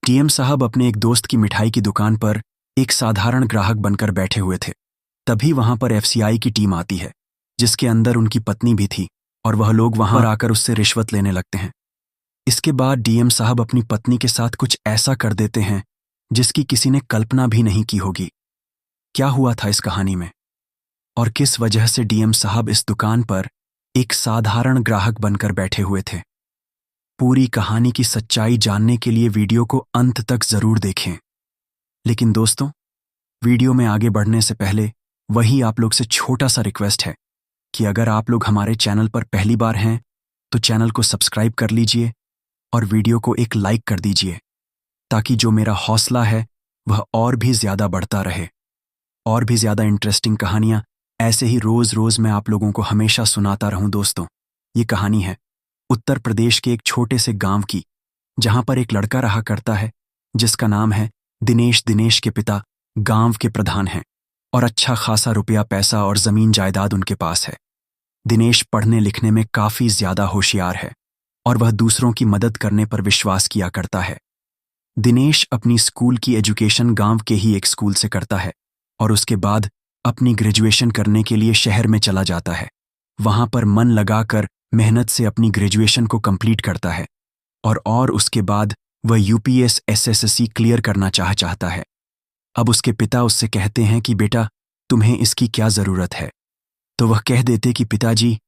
DM साहब अपने एक दोस्त की मिठाई की दुकान पर एक साधारण ग्राहक बनकर बैठे हुए थे। तभी वहां पर एफसीआई की टीम आती है, जिसके अंदर उनकी पत्नी भी थी, और वह लोग वहां पर आकर उससे रिश्वत लेने लगते हैं। इसके बाद डीएम साहब अपनी पत्नी के साथ कुछ ऐसा कर देते हैं जिसकी किसी ने कल्पना भी नहीं की होगी। क्या हुआ था इस कहानी में, और किस वजह से डीएम साहब इस दुकान पर एक साधारण ग्राहक बनकर बैठे हुए थे? पूरी कहानी की सच्चाई जानने के लिए वीडियो को अंत तक जरूर देखें। लेकिन दोस्तों, वीडियो में आगे बढ़ने से पहले वही आप लोग से छोटा सा रिक्वेस्ट है कि अगर आप लोग हमारे चैनल पर पहली बार हैं तो चैनल को सब्सक्राइब कर लीजिए और वीडियो को एक लाइक कर दीजिए, ताकि जो मेरा हौसला है वह और भी ज्यादा बढ़ता रहे। और भी ज्यादा इंटरेस्टिंग कहानियां ऐसे ही रोज रोज मैं आप लोगों को हमेशा सुनाता रहूं। दोस्तों, ये कहानी है उत्तर प्रदेश के एक छोटे से गांव की, जहां पर एक लड़का रहा करता है जिसका नाम है दिनेश। दिनेश के पिता गांव के प्रधान हैं और अच्छा खासा रुपया पैसा और जमीन जायदाद उनके पास है। दिनेश पढ़ने लिखने में काफी ज्यादा होशियार है और वह दूसरों की मदद करने पर विश्वास किया करता है। दिनेश अपनी स्कूल की एजुकेशन गांव के ही एक स्कूल से करता है और उसके बाद अपनी ग्रेजुएशन करने के लिए शहर में चला जाता है। वहां पर मन लगाकर मेहनत से अपनी ग्रेजुएशन को कंप्लीट करता है और उसके बाद वह यूपीएस एसएससी क्लियर करना चाहता है। अब उसके पिता उससे कहते हैं कि बेटा, तुम्हें इसकी क्या जरूरत है? तो वह कह देते कि पिताजी,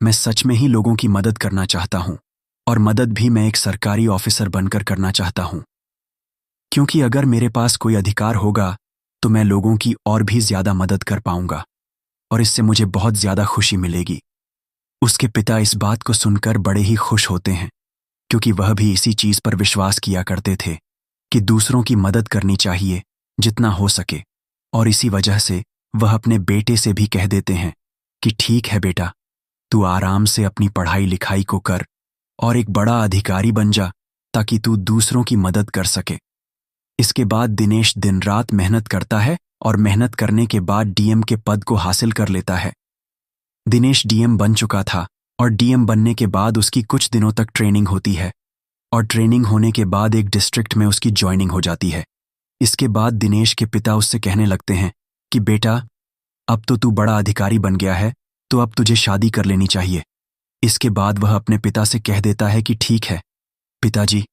मैं सच में ही लोगों की मदद करना चाहता हूं, और मदद भी मैं एक सरकारी ऑफिसर बनकर करना चाहता हूं, क्योंकि अगर मेरे पास कोई अधिकार होगा तो मैं लोगों की और भी ज्यादा मदद कर पाऊंगा और इससे मुझे बहुत ज्यादा खुशी मिलेगी। उसके पिता इस बात को सुनकर बड़े ही खुश होते हैं, क्योंकि वह भी इसी चीज पर विश्वास किया करते थे कि दूसरों की मदद करनी चाहिए जितना हो सके। और इसी वजह से वह अपने बेटे से भी कह देते हैं कि ठीक है बेटा, तू आराम से अपनी पढ़ाई लिखाई को कर और एक बड़ा अधिकारी बन जा, ताकि तू दूसरों की मदद कर सके। इसके बाद दिनेश दिन रात मेहनत करता है और मेहनत करने के बाद डीएम के पद को हासिल कर लेता है। दिनेश डीएम बन चुका था और डीएम बनने के बाद उसकी कुछ दिनों तक ट्रेनिंग होती है और ट्रेनिंग होने के बाद एक डिस्ट्रिक्ट में उसकी ज्वाइनिंग हो जाती है। इसके बाद दिनेश के पिता उससे कहने लगते हैं कि बेटा, अब तो तू बड़ा अधिकारी बन गया है, तो अब तुझे शादी कर लेनी चाहिए। इसके बाद वह अपने पिता से कह देता है कि ठीक है पिताजी,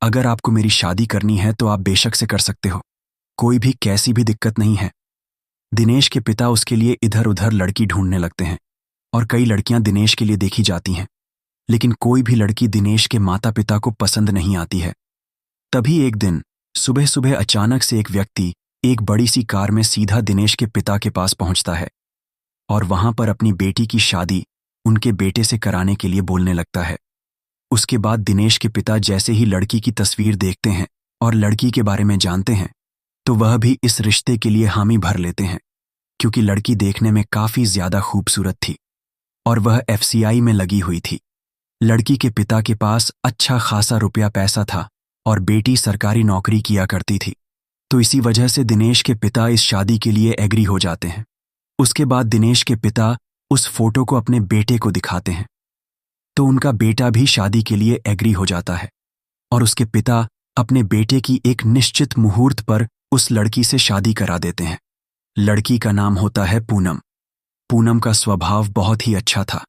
अगर आपको मेरी शादी करनी है तो आप बेशक से कर सकते हो, कोई भी कैसी भी दिक्कत नहीं है। दिनेश के पिता उसके लिए इधर उधर लड़की ढूंढने लगते हैं और कई लड़कियां दिनेश के लिए देखी जाती हैं, लेकिन कोई भी लड़की दिनेश के माता पिता को पसंद नहीं आती है। तभी एक दिन सुबह सुबह अचानक से एक व्यक्ति एक बड़ी सी कार में सीधा दिनेश के पिता के पास पहुंचता है और वहां पर अपनी बेटी की शादी उनके बेटे से कराने के लिए बोलने लगता है। उसके बाद दिनेश के पिता जैसे ही लड़की की तस्वीर देखते हैं और लड़की के बारे में जानते हैं, तो वह भी इस रिश्ते के लिए हामी भर लेते हैं, क्योंकि लड़की देखने में काफी ज्यादा खूबसूरत थी और वह एफसीआई में लगी हुई थी। लड़की के पिता के पास अच्छा खासा रुपया पैसा था और बेटी सरकारी नौकरी किया करती थी, तो इसी वजह से दिनेश के पिता इस शादी के लिए एग्री हो जाते हैं। उसके बाद दिनेश के पिता उस फोटो को अपने बेटे को दिखाते हैं, तो उनका बेटा भी शादी के लिए एग्री हो जाता है और उसके पिता अपने बेटे की एक निश्चित मुहूर्त पर उस लड़की से शादी करा देते हैं। लड़की का नाम होता है पूनम। पूनम का स्वभाव बहुत ही अच्छा था।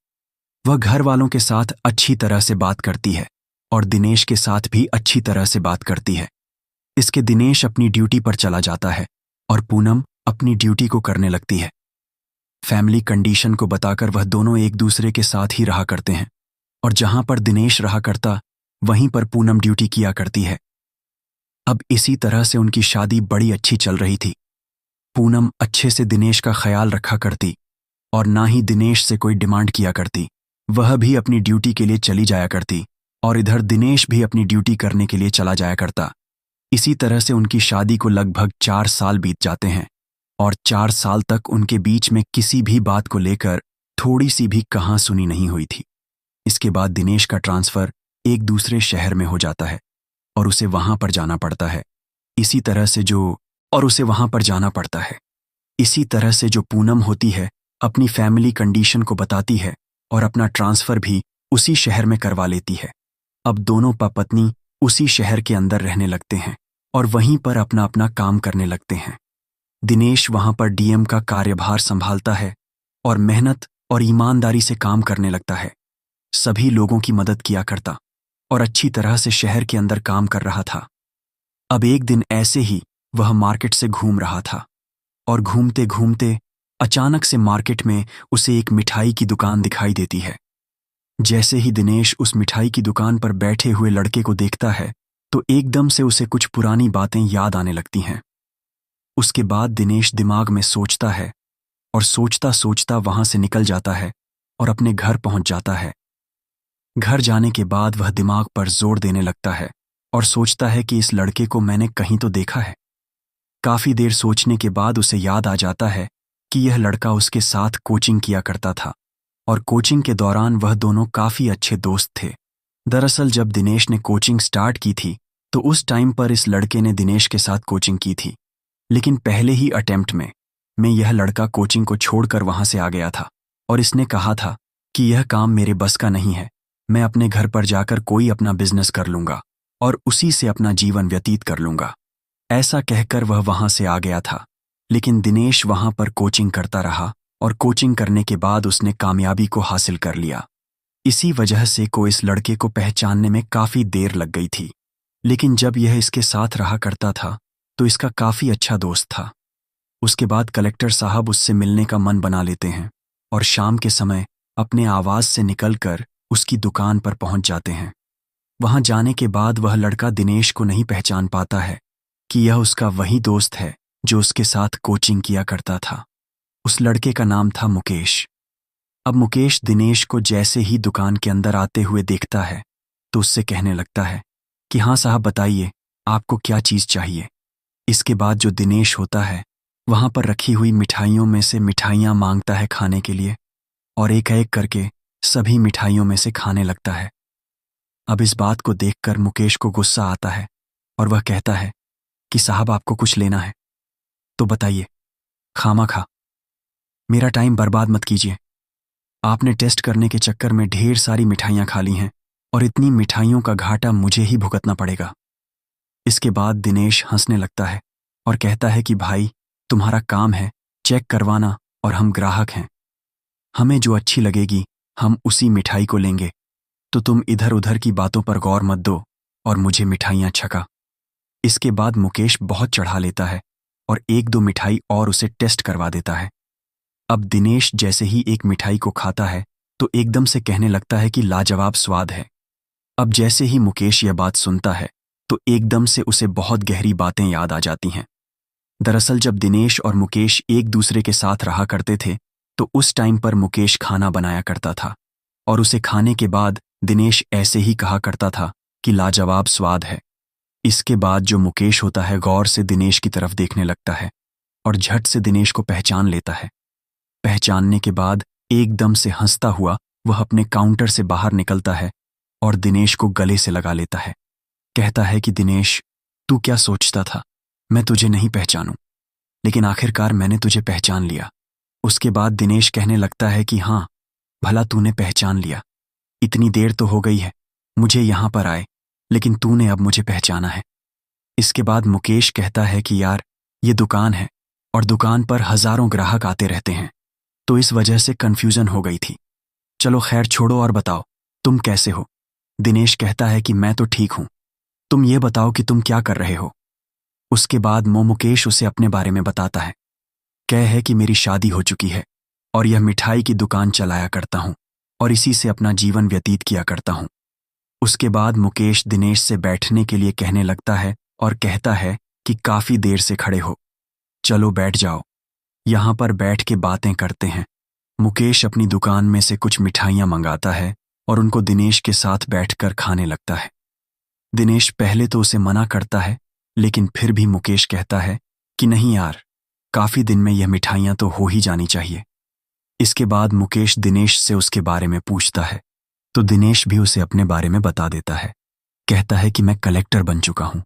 वह घर वालों के साथ अच्छी तरह से बात करती है और दिनेश के साथ भी अच्छी तरह से बात करती है। इसके दिनेश अपनी ड्यूटी पर चला जाता है और पूनम अपनी ड्यूटी को करने लगती है। फैमिली कंडीशन को बताकर वह दोनों एक दूसरे के साथ ही रहा करते हैं और जहां पर दिनेश रहा करता वहीं पर पूनम ड्यूटी किया करती है। अब इसी तरह से उनकी शादी बड़ी अच्छी चल रही थी। पूनम अच्छे से दिनेश का ख्याल रखा करती और ना ही दिनेश से कोई डिमांड किया करती। वह भी अपनी ड्यूटी के लिए चली जाया करती और इधर दिनेश भी अपनी ड्यूटी करने के लिए चला जाया करता। इसी तरह से उनकी शादी को लगभग 4 साल बीत जाते हैं और 4 साल तक उनके बीच में किसी भी बात को लेकर थोड़ी सी भी कहाँ सुनी नहीं हुई थी। इसके बाद दिनेश का ट्रांसफर एक दूसरे शहर में हो जाता है और उसे वहां पर जाना पड़ता है। इसी तरह से जो पूनम होती है अपनी फैमिली कंडीशन को बताती है और अपना ट्रांसफर भी उसी शहर में करवा लेती है। अब दोनों पत्नी उसी शहर के अंदर रहने लगते हैं और वहीं पर अपना अपना काम करने लगते हैं। दिनेश वहां पर डीएम का कार्यभार संभालता है और मेहनत और ईमानदारी से काम करने लगता है। सभी लोगों की मदद किया करता और अच्छी तरह से शहर के अंदर काम कर रहा था। अब एक दिन ऐसे ही वह मार्केट से घूम रहा था और घूमते घूमते अचानक से मार्केट में उसे एक मिठाई की दुकान दिखाई देती है। जैसे ही दिनेश उस मिठाई की दुकान पर बैठे हुए लड़के को देखता है तो एकदम से उसे कुछ पुरानी बातें याद आने लगती हैं। उसके बाद दिनेश दिमाग में सोचता है और सोचता सोचता वहां से निकल जाता है और अपने घर पहुंच जाता है। घर जाने के बाद वह दिमाग पर जोर देने लगता है और सोचता है कि इस लड़के को मैंने कहीं तो देखा है। काफी देर सोचने के बाद उसे याद आ जाता है कि यह लड़का उसके साथ कोचिंग किया करता था और कोचिंग के दौरान वह दोनों काफी अच्छे दोस्त थे। दरअसल जब दिनेश ने कोचिंग स्टार्ट की थी तो उस टाइम पर इस लड़के ने दिनेश के साथ कोचिंग की थी, लेकिन पहले ही अटेम्प्ट में यह लड़का कोचिंग को छोड़कर वहां से आ गया था और इसने कहा था कि यह काम मेरे बस का नहीं है, मैं अपने घर पर जाकर कोई अपना बिजनेस कर लूंगा और उसी से अपना जीवन व्यतीत कर लूंगा। ऐसा कहकर वह वहां से आ गया था, लेकिन दिनेश वहां पर कोचिंग करता रहा और कोचिंग करने के बाद उसने कामयाबी को हासिल कर लिया। इसी वजह से को इस लड़के को पहचानने में काफी देर लग गई थी, लेकिन जब यह इसके साथ रहा करता था तो इसका काफी अच्छा दोस्त था। उसके बाद कलेक्टर साहब उससे मिलने का मन बना लेते हैं और शाम के समय अपने आवाज से निकलकर उसकी दुकान पर पहुंच जाते हैं। वहां जाने के बाद वह लड़का दिनेश को नहीं पहचान पाता है कि यह उसका वही दोस्त है जो उसके साथ कोचिंग किया करता था। उस लड़के का नाम था मुकेश। अब मुकेश दिनेश को जैसे ही दुकान के अंदर आते हुए देखता है तो उससे कहने लगता है कि हाँ साहब बताइए, आपको क्या चीज चाहिए। इसके बाद जो दिनेश होता है वहां पर रखी हुई मिठाइयों में से मिठाइयां मांगता है खाने के लिए और एक एक करके सभी मिठाइयों में से खाने लगता है। अब इस बात को देखकर मुकेश को गुस्सा आता है और वह कहता है कि साहब आपको कुछ लेना है तो बताइए, खामा मेरा टाइम बर्बाद मत कीजिए। आपने टेस्ट करने के चक्कर में ढेर सारी मिठाइयां खा ली हैं और इतनी मिठाइयों का घाटा मुझे ही भुगतना पड़ेगा। इसके बाद दिनेश हंसने लगता है और कहता है कि भाई तुम्हारा काम है चेक करवाना और हम ग्राहक हैं, हमें जो अच्छी लगेगी हम उसी मिठाई को लेंगे, तो तुम इधर उधर की बातों पर गौर मत दो और मुझे मिठाइयां छका। इसके बाद मुकेश बहुत चढ़ा लेता है और एक दो मिठाई और उसे टेस्ट करवा देता है। अब दिनेश जैसे ही एक मिठाई को खाता है तो एकदम से कहने लगता है कि लाजवाब स्वाद है। अब जैसे ही मुकेश यह बात सुनता है तो एकदम से उसे बहुत गहरी बातें याद आ जाती हैं। दरअसल जब दिनेश और मुकेश एक दूसरे के साथ रहा करते थे तो उस टाइम पर मुकेश खाना बनाया करता था और उसे खाने के बाद दिनेश ऐसे ही कहा करता था कि लाजवाब स्वाद है। इसके बाद जो मुकेश होता है गौर से दिनेश की तरफ देखने लगता है और झट से दिनेश को पहचान लेता है। पहचानने के बाद एकदम से हंसता हुआ वह अपने काउंटर से बाहर निकलता है और दिनेश को गले से लगा लेता है। कहता है कि दिनेश, तू क्या सोचता था मैं तुझे नहीं पहचानूं, लेकिन आखिरकार मैंने तुझे पहचान लिया। उसके बाद दिनेश कहने लगता है कि हाँ भला तूने पहचान लिया, इतनी देर तो हो गई है मुझे यहां पर आए, लेकिन तूने अब मुझे पहचाना है। इसके बाद मुकेश कहता है कि यार ये दुकान है और दुकान पर हजारों ग्राहक आते रहते हैं, तो इस वजह से कंफ्यूजन हो गई थी। चलो खैर छोड़ो और बताओ तुम कैसे हो। दिनेश कहता है कि मैं तो ठीक हूं, तुम ये बताओ कि तुम क्या कर रहे हो। उसके बाद मुकेश उसे अपने बारे में बताता है। कह है कि मेरी शादी हो चुकी है और यह मिठाई की दुकान चलाया करता हूं और इसी से अपना जीवन व्यतीत किया करता हूं। उसके बाद मुकेश दिनेश से बैठने के लिए कहने लगता है और कहता है कि काफी देर से खड़े हो, चलो बैठ जाओ, यहां पर बैठ के बातें करते हैं। मुकेश अपनी दुकान में से कुछ मिठाइयां मंगाता है और उनको दिनेश के साथ बैठकर खाने लगता है। दिनेश पहले तो उसे मना करता है, लेकिन फिर भी मुकेश कहता है कि नहीं यार, काफी दिन में यह मिठाइयां तो हो ही जानी चाहिए। इसके बाद मुकेश दिनेश से उसके बारे में पूछता है तो दिनेश भी उसे अपने बारे में बता देता है। कहता है कि मैं कलेक्टर बन चुका हूं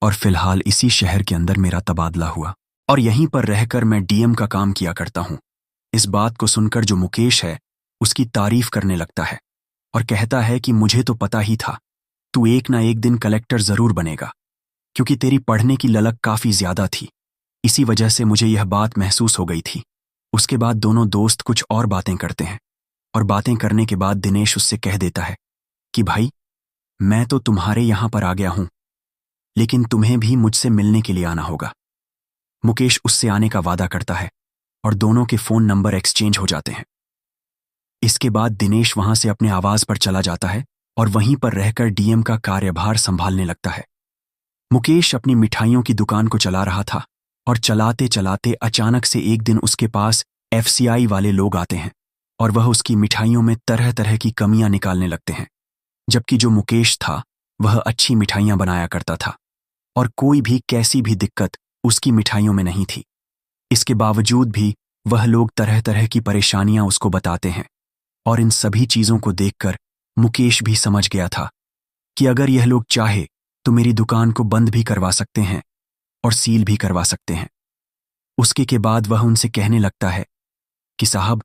और फिलहाल इसी शहर के अंदर मेरा तबादला हुआ और यहीं पर रहकर मैं डीएम का काम किया करता हूं। इस बात को सुनकर जो मुकेश है उसकी तारीफ करने लगता है और कहता है कि मुझे तो पता ही था तू एक ना एक दिन कलेक्टर जरूर बनेगा, क्योंकि तेरी पढ़ने की ललक काफी ज्यादा थी। इसी वजह से मुझे यह बात महसूस हो गई थी। उसके बाद दोनों दोस्त कुछ और बातें करते हैं, और बातें करने के बाद दिनेश उससे कह देता है कि भाई, मैं तो तुम्हारे यहां पर आ गया हूं, लेकिन तुम्हें भी मुझसे मिलने के लिए आना होगा। मुकेश उससे आने का वादा करता है और दोनों के फोन नंबर एक्सचेंज हो जाते हैं। इसके बाद दिनेश वहां से अपने आवास पर चला जाता है और वहीं पर रहकर डीएम का कार्यभार संभालने लगता है। मुकेश अपनी मिठाइयों की दुकान को चला रहा था और चलाते चलाते अचानक से एक दिन उसके पास एफसीआई वाले लोग आते हैं और वह उसकी मिठाइयों में तरह तरह की कमियां निकालने लगते हैं, जबकि जो मुकेश था वह अच्छी मिठाइयां बनाया करता था और कोई भी कैसी भी दिक्कत उसकी मिठाइयों में नहीं थी। इसके बावजूद भी वह लोग तरह तरह की परेशानियां उसको बताते हैं, और इन सभी चीजों को देखकर मुकेश भी समझ गया था कि अगर यह लोग चाहे तो मेरी दुकान को बंद भी करवा सकते हैं और सील भी करवा सकते हैं। उसके के बाद वह उनसे कहने लगता है कि साहब,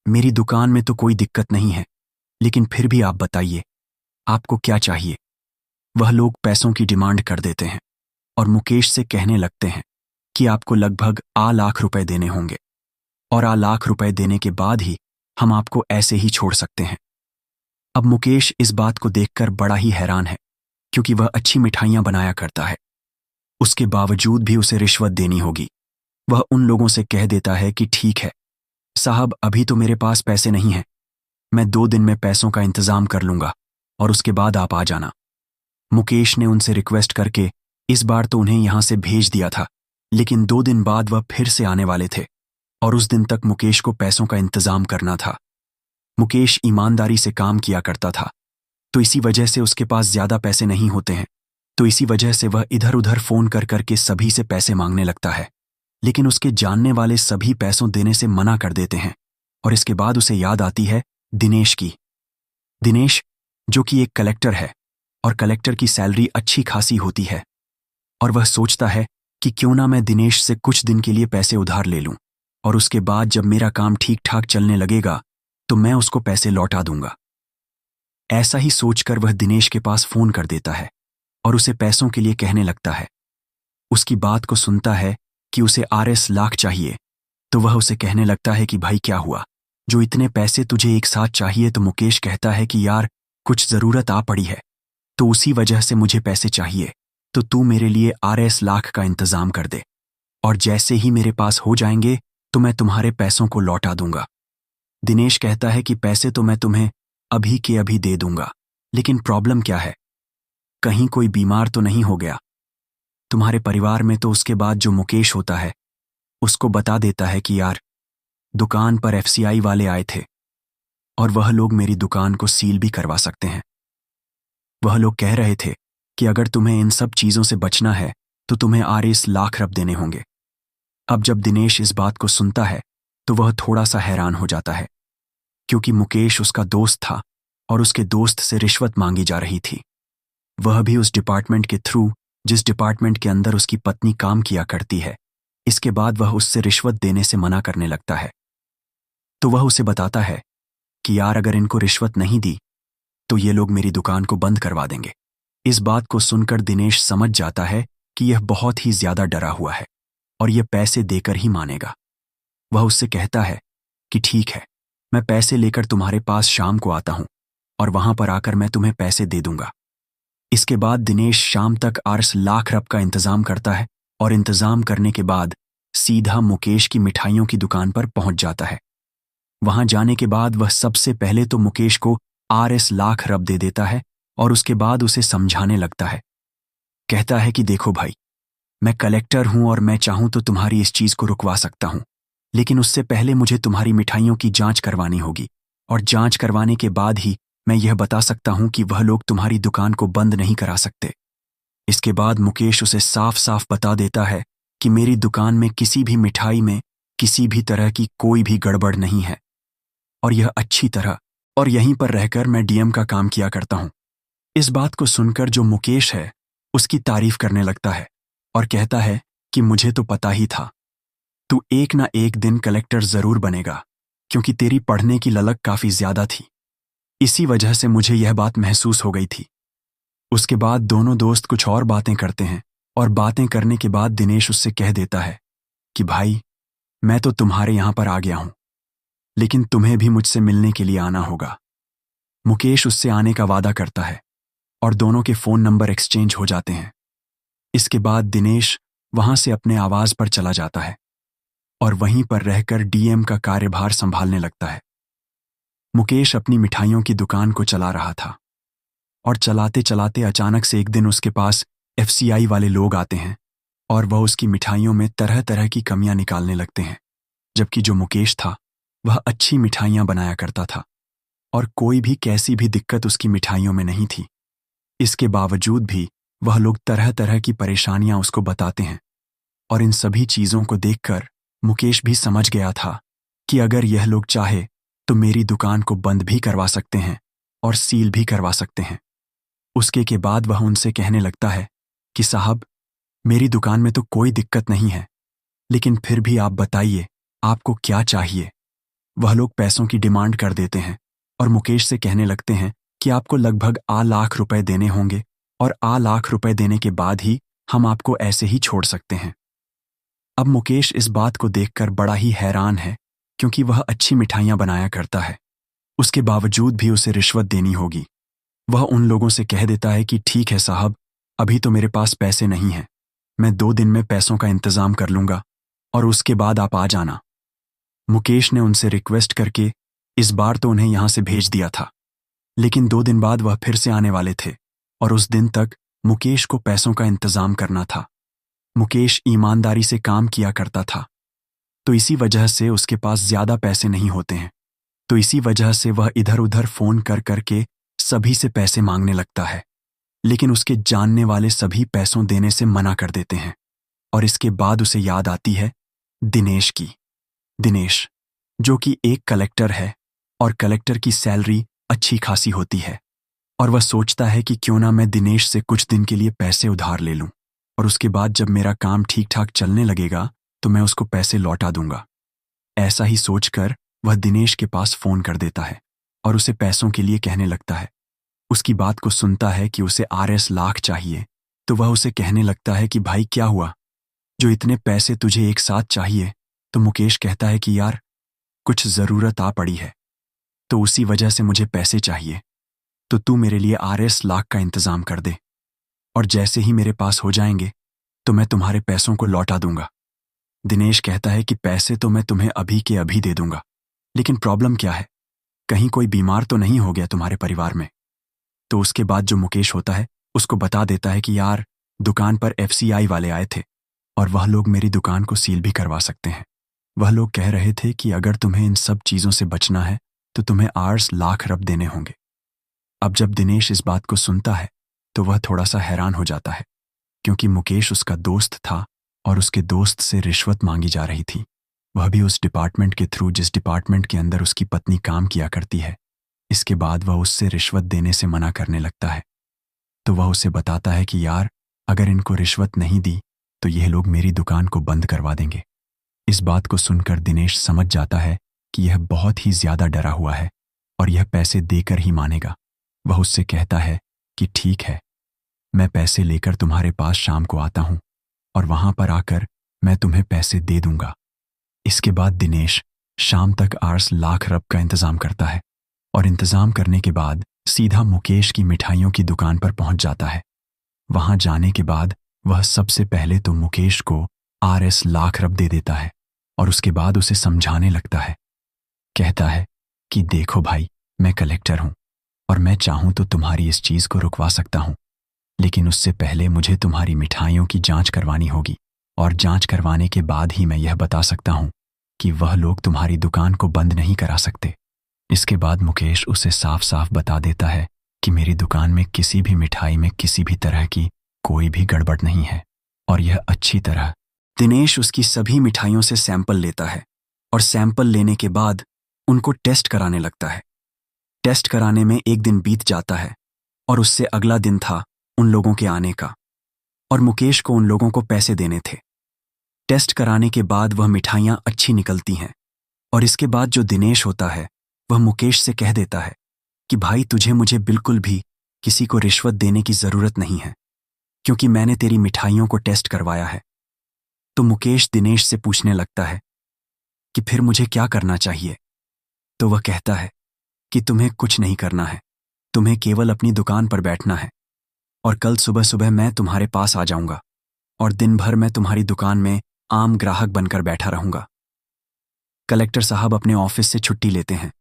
मेरी दुकान में तो कोई दिक्कत नहीं है, लेकिन फिर भी आप बताइए, आपको क्या चाहिए। वह लोग पैसों की डिमांड कर देते हैं और मुकेश से कहने लगते हैं कि आपको लगभग ₹1,00,000 देने होंगे, और ₹1,00,000 देने के बाद ही हम आपको ऐसे ही छोड़ सकते हैं। अब मुकेश इस बात को देखकर बड़ा ही हैरान है, क्योंकि वह अच्छी मिठाइयां बनाया करता है। उसके बावजूद भी उसे रिश्वत देनी होगी। वह उन लोगों से कह देता है कि ठीक है साहब, अभी तो मेरे पास पैसे नहीं हैं, मैं 2 दिन में पैसों का इंतजाम कर लूंगा और उसके बाद आप आ जाना। मुकेश ने उनसे रिक्वेस्ट करके इस बार तो उन्हें यहां से भेज दिया था, लेकिन 2 दिन बाद वह फिर से आने वाले थे और उस दिन तक मुकेश को पैसों का इंतजाम करना था। मुकेश ईमानदारी से काम किया करता था, तो इसी वजह से उसके पास ज्यादा पैसे नहीं होते हैं, तो इसी वजह से वह इधर उधर फोन कर करके सभी से पैसे मांगने लगता है, लेकिन उसके जानने वाले सभी पैसों देने से मना कर देते हैं। और इसके बाद उसे याद आती है दिनेश की। दिनेश जो कि एक कलेक्टर है, और कलेक्टर की सैलरी अच्छी खासी होती है, और वह सोचता है कि क्यों ना मैं दिनेश से कुछ दिन के लिए पैसे उधार ले लूं, और उसके बाद जब मेरा काम ठीक ठाक चलने लगेगा तो मैं उसको पैसे लौटा दूंगा। ऐसा ही सोचकर वह दिनेश के पास फोन कर देता है और उसे पैसों के लिए कहने लगता है। उसकी बात को सुनता है कि उसे ₹1,00,000 चाहिए, तो वह उसे कहने लगता है कि भाई क्या हुआ, जो इतने पैसे तुझे एक साथ चाहिए। तो मुकेश कहता है कि यार, कुछ जरूरत आ पड़ी है, तो उसी वजह से मुझे पैसे चाहिए, तो तू मेरे लिए ₹1,00,000 का इंतजाम कर दे, और जैसे ही मेरे पास हो जाएंगे तो मैं तुम्हारे पैसों को लौटा दूंगा। दिनेश कहता है कि पैसे तो मैं तुम्हें अभी के अभी दे दूंगा, लेकिन प्रॉब्लम क्या है, कहीं कोई बीमार तो नहीं हो गया तुम्हारे परिवार में। तो उसके बाद जो मुकेश होता है उसको बता देता है कि यार, दुकान पर एफसीआई वाले आए थे और वह लोग मेरी दुकान को सील भी करवा सकते हैं। वह लोग कह रहे थे कि अगर तुम्हें इन सब चीजों से बचना है तो तुम्हें ₹1,00,000 देने होंगे। अब जब दिनेश इस बात को सुनता है तो वह थोड़ा सा हैरान हो जाता है, क्योंकि मुकेश उसका दोस्त था और उसके दोस्त से रिश्वत मांगी जा रही थी, वह भी उस डिपार्टमेंट के थ्रू जिस डिपार्टमेंट के अंदर उसकी पत्नी काम किया करती है। इसके बाद वह उससे रिश्वत देने से मना करने लगता है। तो वह उसे बताता है कि यार, अगर इनको रिश्वत नहीं दी तो ये लोग मेरी दुकान को बंद करवा देंगे। इस बात को सुनकर दिनेश समझ जाता है कि यह बहुत ही ज्यादा डरा हुआ है और यह पैसे देकर ही मानेगा। वह उससे कहता है कि ठीक है, मैं पैसे लेकर तुम्हारे पास शाम को आता हूं और वहां पर आकर मैं तुम्हें पैसे दे दूंगा। इसके बाद दिनेश शाम तक ₹1,00,000 का इंतजाम करता है और इंतजाम करने के बाद सीधा मुकेश की मिठाइयों की दुकान पर पहुंच जाता है। वहां जाने के बाद वह सबसे पहले तो मुकेश को ₹1,00,000 दे देता है और उसके बाद उसे समझाने लगता है। कहता है कि देखो भाई, मैं कलेक्टर हूं और मैं चाहूं तो तुम्हारी इस चीज को रुकवा सकता हूं, लेकिन उससे पहले मुझे तुम्हारी मिठाइयों की जांच करवानी होगी, और जांच करवाने के बाद ही मैं यह बता सकता हूं कि वह लोग तुम्हारी दुकान को बंद नहीं करा सकते। इसके बाद मुकेश उसे साफ साफ बता देता है कि मेरी दुकान में किसी भी मिठाई में किसी भी तरह की कोई भी गड़बड़ नहीं है, और यह अच्छी तरह और यहीं पर रहकर मैं डीएम का काम किया करता हूं। इस बात को सुनकर जो मुकेश है उसकी तारीफ करने लगता है और कहता है कि मुझे तो पता ही था, तू एक ना एक दिन कलेक्टर जरूर बनेगा, क्योंकि तेरी पढ़ने की ललक काफी ज्यादा थी। इसी वजह से मुझे यह बात महसूस हो गई थी। उसके बाद दोनों दोस्त कुछ और बातें करते हैं और बातें करने के बाद दिनेश उससे कह देता है कि भाई, मैं तो तुम्हारे यहां पर आ गया हूं, लेकिन तुम्हें भी मुझसे मिलने के लिए आना होगा। मुकेश उससे आने का वादा करता है और दोनों के फोन नंबर एक्सचेंज हो जाते हैं। इसके बाद दिनेश वहां से अपने आवाज पर चला जाता है और वहीं पर रहकर डीएम का कार्यभार संभालने लगता है। मुकेश अपनी मिठाइयों की दुकान को चला रहा था और चलाते चलाते अचानक से एक दिन उसके पास एफसीआई वाले लोग आते हैं और वह उसकी मिठाइयों में तरह तरह की कमियां निकालने लगते हैं, जबकि जो मुकेश था वह अच्छी मिठाइयां बनाया करता था और कोई भी कैसी भी दिक्कत उसकी मिठाइयों में नहीं थी। इसके बावजूद भी वह लोग तरह तरह की परेशानियां उसको बताते हैं और इन सभी चीजों को देखकर मुकेश भी समझ गया था कि अगर यह लोग चाहे तो मेरी दुकान को बंद भी करवा सकते हैं और सील भी करवा सकते हैं। उसके के बाद वह उनसे कहने लगता है कि साहब, मेरी दुकान में तो कोई दिक्कत नहीं है, लेकिन फिर भी आप बताइए आपको क्या चाहिए। वह लोग पैसों की डिमांड कर देते हैं और मुकेश से कहने लगते हैं कि आपको लगभग ₹1,00,000 देने होंगे और ₹1,00,000 देने के बाद ही हम आपको ऐसे ही छोड़ सकते हैं। अब मुकेश इस बात को देखकर बड़ा ही हैरान है, क्योंकि वह अच्छी मिठाइयां बनाया करता है, उसके बावजूद भी उसे रिश्वत देनी होगी। वह उन लोगों से कह देता है कि ठीक है साहब, अभी तो मेरे पास पैसे नहीं हैं, मैं 2 दिन में पैसों का इंतजाम कर लूंगा और उसके बाद आप आ जाना। मुकेश ने उनसे रिक्वेस्ट करके इस बार तो उन्हें यहां से भेज दिया था, लेकिन 2 दिन बाद वह फिर से आने वाले थे और उस दिन तक मुकेश को पैसों का इंतजाम करना था। मुकेश ईमानदारी से काम किया करता था, तो इसी वजह से उसके पास ज्यादा पैसे नहीं होते हैं, तो इसी वजह से वह इधर उधर फोन कर करके सभी से पैसे मांगने लगता है, लेकिन उसके जानने वाले सभी पैसों देने से मना कर देते हैं। और इसके बाद उसे याद आती है दिनेश की। दिनेश, जो कि एक कलेक्टर है और कलेक्टर की सैलरी अच्छी खासी होती है, और वह सोचता है कि क्यों ना मैं दिनेश से कुछ दिन के लिए पैसे उधार ले लूं और उसके बाद जब मेरा काम ठीक ठाक चलने लगेगा तो मैं उसको पैसे लौटा दूंगा। ऐसा ही सोचकर वह दिनेश के पास फोन कर देता है और उसे पैसों के लिए कहने लगता है। उसकी बात को सुनता है कि उसे ₹1,00,000 चाहिए, तो वह उसे कहने लगता है कि भाई क्या हुआ, जो इतने पैसे तुझे एक साथ चाहिए? तो मुकेश कहता है कि यार, कुछ जरूरत आ पड़ी है, तो उसी वजह से मुझे पैसे चाहिए, तो तू मेरे लिए ₹1,00,000 का इंतजाम कर दे और जैसे ही मेरे पास हो जाएंगे तो मैं तुम्हारे पैसों को लौटा दूंगा। दिनेश कहता है कि पैसे तो मैं तुम्हें अभी के अभी दे दूंगा, लेकिन प्रॉब्लम क्या है, कहीं कोई बीमार तो नहीं हो गया तुम्हारे परिवार में? तो उसके बाद जो मुकेश होता है उसको बता देता है कि यार, दुकान पर एफसीआई वाले आए थे और वह लोग मेरी दुकान को सील भी करवा सकते हैं। वह लोग कह रहे थे कि अगर तुम्हें इन सब चीजों से बचना है तो तुम्हें ₹8,00,000 देने होंगे। अब जब दिनेश इस बात को सुनता है तो वह थोड़ा सा हैरान हो जाता है, क्योंकि मुकेश उसका दोस्त था और उसके दोस्त से रिश्वत मांगी जा रही थी, वह भी उस डिपार्टमेंट के थ्रू जिस डिपार्टमेंट के अंदर उसकी पत्नी काम किया करती है। इसके बाद वह उससे रिश्वत देने से मना करने लगता है, तो वह उसे बताता है कि यार, अगर इनको रिश्वत नहीं दी तो यह लोग मेरी दुकान को बंद करवा देंगे। इस बात को सुनकर दिनेश समझ जाता है कि यह बहुत ही ज्यादा डरा हुआ है और यह पैसे देकर ही मानेगा। वह उससे कहता है कि ठीक है, मैं पैसे लेकर तुम्हारे पास शाम को आता हूं और वहां पर आकर मैं तुम्हें पैसे दे दूंगा। इसके बाद दिनेश शाम तक ₹8,00,000 का इंतजाम करता है और इंतजाम करने के बाद सीधा मुकेश की मिठाइयों की दुकान पर पहुंच जाता है। वहां जाने के बाद वह सबसे पहले तो मुकेश को ₹1,00,000 दे देता है और उसके बाद उसे समझाने लगता है। कहता है कि देखो भाई, मैं कलेक्टर हूं और मैं चाहूं तो तुम्हारी इस चीज को रुकवा सकता हूं, लेकिन उससे पहले मुझे तुम्हारी मिठाइयों की जांच करवानी होगी और जांच करवाने के बाद ही मैं यह बता सकता हूं कि वह लोग तुम्हारी दुकान को बंद नहीं करा सकते। इसके बाद मुकेश उसे साफ साफ बता देता है कि मेरी दुकान में किसी भी मिठाई में किसी भी तरह की कोई भी गड़बड़ नहीं है और यह अच्छी तरह। दिनेश उसकी सभी मिठाइयों से सैंपल लेता है और सैंपल लेने के बाद उनको टेस्ट कराने लगता है। टेस्ट कराने में एक दिन बीत जाता है और उससे अगला दिन था उन लोगों के आने का और मुकेश को उन लोगों को पैसे देने थे। टेस्ट कराने के बाद वह मिठाइयां अच्छी निकलती हैं और इसके बाद जो दिनेश होता है वह मुकेश से कह देता है कि भाई, तुझे मुझे बिल्कुल भी किसी को रिश्वत देने की जरूरत नहीं है, क्योंकि मैंने तेरी मिठाइयों को टेस्ट करवाया है। तो मुकेश दिनेश से पूछने लगता है कि फिर मुझे क्या करना चाहिए। तो वह कहता है कि तुम्हें कुछ नहीं करना है, तुम्हें केवल अपनी दुकान पर बैठना है, और कल सुबह सुबह मैं तुम्हारे पास आ जाऊंगा और दिन भर मैं तुम्हारी दुकान में आम ग्राहक बनकर बैठा रहूंगा। कलेक्टर साहब अपने ऑफिस से छुट्टी लेते हैं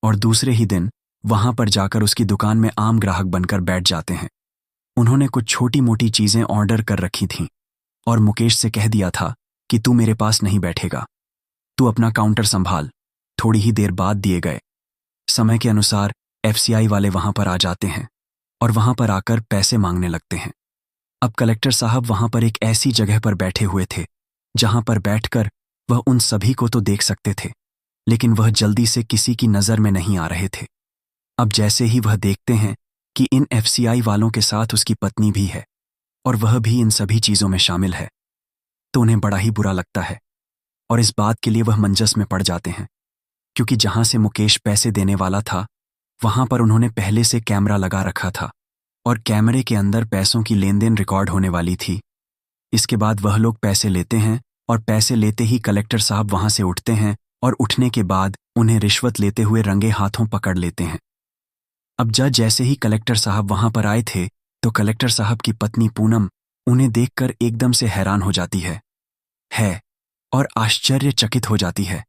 और दूसरे ही दिन वहां पर जाकर उसकी दुकान में आम ग्राहक बनकर बैठ जाते हैं। उन्होंने कुछ छोटी मोटी चीजें ऑर्डर कर रखी थीं और मुकेश से कह दिया था कि तू मेरे पास नहीं बैठेगा, तू अपना काउंटर संभाल। थोड़ी ही देर बाद दिए गए समय के अनुसार एफसीआई वाले वहां पर आ जाते हैं और वहां पर आकर पैसे मांगने लगते हैं। अब कलेक्टर साहब वहां पर एक ऐसी जगह पर बैठे हुए थे जहां पर बैठकर वह उन सभी को तो देख सकते थे, लेकिन वह जल्दी से किसी की नजर में नहीं आ रहे थे। अब जैसे ही वह देखते हैं कि इन एफसीआई वालों के साथ उसकी पत्नी भी है और वह भी इन सभी चीजों में शामिल है, तो उन्हें बड़ा ही बुरा लगता है और इस बात के लिए वह मंजस में पड़ जाते हैं, क्योंकि जहां से मुकेश पैसे देने वाला था वहां पर उन्होंने पहले से कैमरा लगा रखा था और कैमरे के अंदर पैसों की लेन देन रिकॉर्ड होने वाली थी। इसके बाद वह लोग पैसे लेते हैं और पैसे लेते ही कलेक्टर साहब वहां से उठते हैं और उठने के बाद उन्हें रिश्वत लेते हुए रंगे हाथों पकड़ लेते हैं। अब जज जैसे ही कलेक्टर साहब वहां पर आए थे तो कलेक्टर साहब की पत्नी पूनम उन्हें देखकर एकदम से हैरान हो जाती है और आश्चर्यचकित हो जाती है।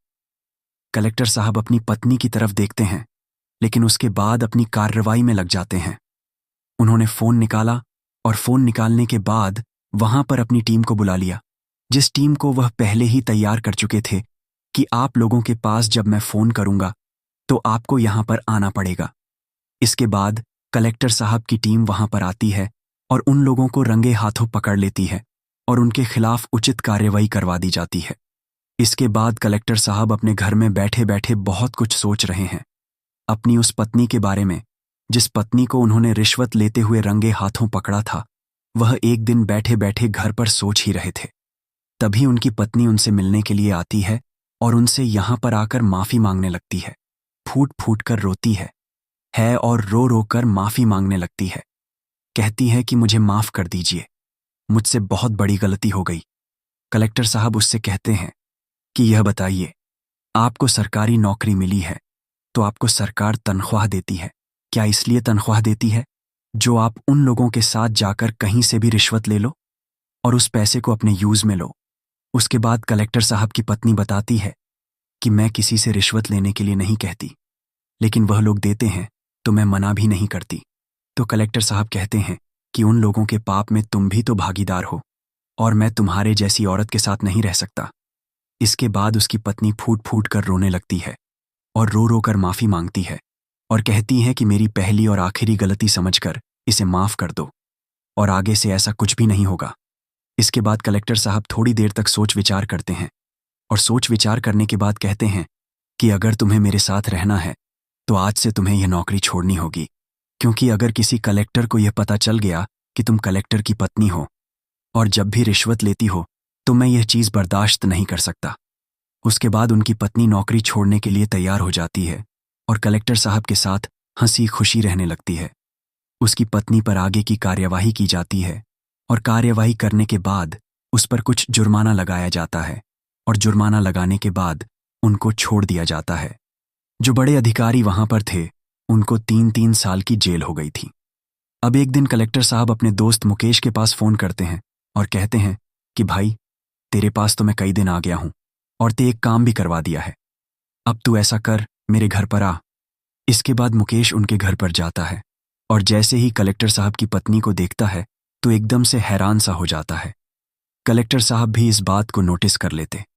कलेक्टर साहब अपनी पत्नी की तरफ देखते हैं, लेकिन उसके बाद अपनी कार्रवाई में लग जाते हैं। उन्होंने फोन निकाला और फोन निकालने के बाद वहां पर अपनी टीम को बुला लिया, जिस टीम को वह पहले ही तैयार कर चुके थे कि आप लोगों के पास जब मैं फोन करूंगा तो आपको यहां पर आना पड़ेगा। इसके बाद कलेक्टर साहब की टीम वहां पर आती है और उन लोगों को रंगे हाथों पकड़ लेती है और उनके खिलाफ उचित कार्रवाई करवा दी जाती है। इसके बाद कलेक्टर साहब अपने घर में बैठे बैठे बहुत कुछ सोच रहे हैं, अपनी उस पत्नी के बारे में जिस पत्नी को उन्होंने रिश्वत लेते हुए रंगे हाथों पकड़ा था। वह एक दिन बैठे बैठे घर पर सोच ही रहे थे, तभी उनकी पत्नी उनसे मिलने के लिए आती है और उनसे यहां पर आकर माफी मांगने लगती है। फूट फूट कर रोती है और रो रो कर माफी मांगने लगती है। कहती है कि मुझे माफ कर दीजिए, मुझसे बहुत बड़ी गलती हो गई। कलेक्टर साहब उससे कहते हैं कि यह बताइए, आपको सरकारी नौकरी मिली है तो आपको सरकार तनख्वाह देती है, क्या इसलिए तनख्वाह देती है जो आप उन लोगों के साथ जाकर कहीं से भी रिश्वत ले लो और उस पैसे को अपने यूज में लो। उसके बाद कलेक्टर साहब की पत्नी बताती है कि मैं किसी से रिश्वत लेने के लिए नहीं कहती, लेकिन वह लोग देते हैं तो मैं मना भी नहीं करती। तो कलेक्टर साहब कहते हैं कि उन लोगों के पाप में तुम भी तो भागीदार हो और मैं तुम्हारे जैसी औरत के साथ नहीं रह सकता। इसके बाद उसकी पत्नी फूट फूट कर रोने लगती है और रो रो कर माफी मांगती है और कहती है कि मेरी पहली और आखिरी गलती समझकर इसे माफ कर दो और आगे से ऐसा कुछ भी नहीं होगा। इसके बाद कलेक्टर साहब थोड़ी देर तक सोच विचार करते हैं और सोच विचार करने के बाद कहते हैं कि अगर तुम्हें मेरे साथ रहना है तो आज से तुम्हें यह नौकरी छोड़नी होगी, क्योंकि अगर किसी कलेक्टर को यह पता चल गया कि तुम कलेक्टर की पत्नी हो और जब भी रिश्वत लेती हो तो मैं यह चीज बर्दाश्त नहीं कर सकता। उसके बाद उनकी पत्नी नौकरी छोड़ने के लिए तैयार हो जाती है और कलेक्टर साहब के साथ हंसी खुशी रहने लगती है। उसकी पत्नी पर आगे की कार्यवाही की जाती है और कार्यवाही करने के बाद उस पर कुछ जुर्माना लगाया जाता है और जुर्माना लगाने के बाद उनको छोड़ दिया जाता है। जो बड़े अधिकारी वहां पर थे उनको 3-3 साल की जेल हो गई थी। अब एक दिन कलेक्टर साहब अपने दोस्त मुकेश के पास फोन करते हैं और कहते हैं कि भाई, तेरे पास तो मैं कई दिन आ गया हूं और ते एक काम भी करवा दिया है, अब तू ऐसा कर, मेरे घर पर आ। इसके बाद मुकेश उनके घर पर जाता है और जैसे ही कलेक्टर साहब की पत्नी को देखता है तो एकदम से हैरान सा हो जाता है। कलेक्टर साहब भी इस बात को नोटिस कर लेते